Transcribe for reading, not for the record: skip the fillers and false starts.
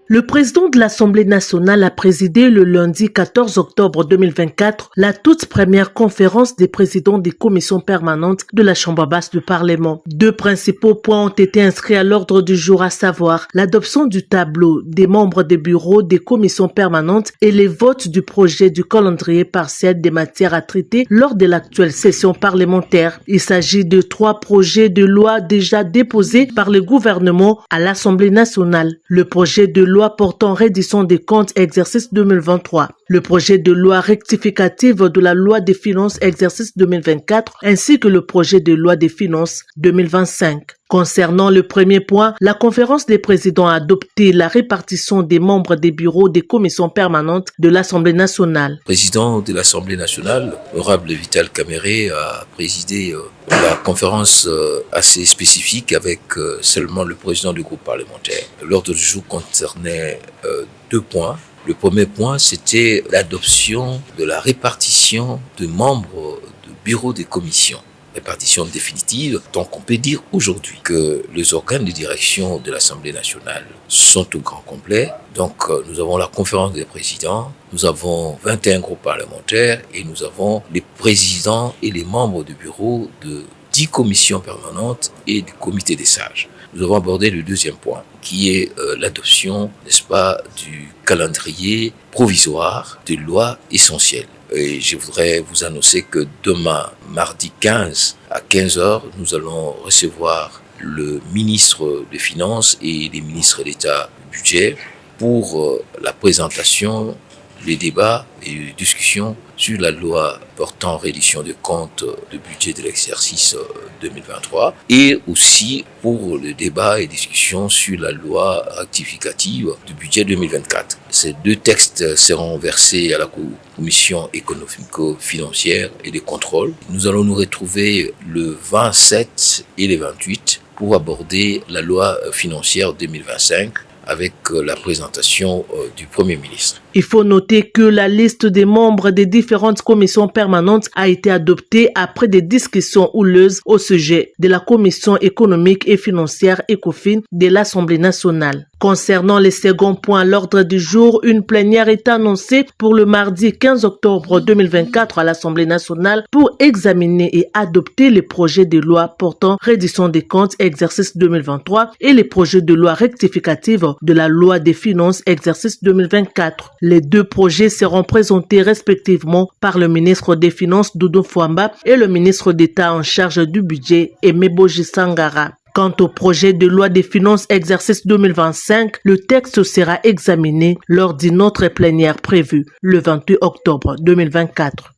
Le président de l'Assemblée nationale a présidé le lundi 14 octobre 2024 la toute première conférence des présidents des commissions permanentes de la Chambre basse du Parlement. Deux principaux points ont été inscrits à l'ordre du jour, à savoir l'adoption du tableau des membres des bureaux des commissions permanentes et les votes du projet du calendrier partiel des matières à traiter lors de l'actuelle session parlementaire. Il s'agit de 3 projets de loi déjà déposés par le gouvernement à l'Assemblée nationale. Le projet de loi portant reddition des comptes exercice 2023, le projet de loi rectificative de la loi des finances exercice 2024 ainsi que le projet de loi des finances 2025. Concernant le premier point, la conférence des présidents a adopté la répartition des membres des bureaux des commissions permanentes de l'Assemblée nationale. Le président de l'Assemblée nationale, l'honorable Vital Kamerhe, a présidé la conférence assez spécifique avec seulement le président du groupe parlementaire. L'ordre du jour concernait 2 points. Le premier point, c'était l'adoption de la répartition de membres du bureau des commissions. Répartition définitive, donc on peut dire aujourd'hui que les organes de direction de l'Assemblée nationale sont au grand complet. Donc nous avons la conférence des présidents, nous avons 21 groupes parlementaires et nous avons les présidents et les membres du bureau de 10 commissions permanentes et du comité des sages. Nous avons abordé le deuxième point, qui est l'adoption, n'est-ce pas, du calendrier provisoire de lois essentielles. Et je voudrais vous annoncer que demain, mardi 15 à 15h, nous allons recevoir le ministre des Finances et les ministres d'État du Budget pour la présentation, les débats et les discussions sur la loi portant reddition de comptes de budget de l'exercice 2023 et aussi pour le débat et discussion sur la loi rectificative du budget 2024. Ces 2 textes seront versés à la commission économico-financière et de contrôle. Nous allons nous retrouver le 27 et le 28 pour aborder la loi financière 2025 avec la présentation du Premier ministre. Il faut noter que la liste des membres des différentes commissions permanentes a été adoptée après des discussions houleuses au sujet de la commission économique et financière ECOFIN de l'Assemblée nationale. Concernant les seconds points à l'ordre du jour, une plénière est annoncée pour le mardi 15 octobre 2024 à l'Assemblée nationale pour examiner et adopter les projets de loi portant reddition des comptes exercice 2023 et les projets de loi rectificative de la loi des finances exercice 2024. Les 2 projets seront présentés respectivement par le ministre des Finances Doudou Fouamba et le ministre d'État en charge du budget Emeboji Sangara. Quant au projet de loi des finances exercice 2025, le texte sera examiné lors d'une autre plénière prévue le 28 octobre 2024.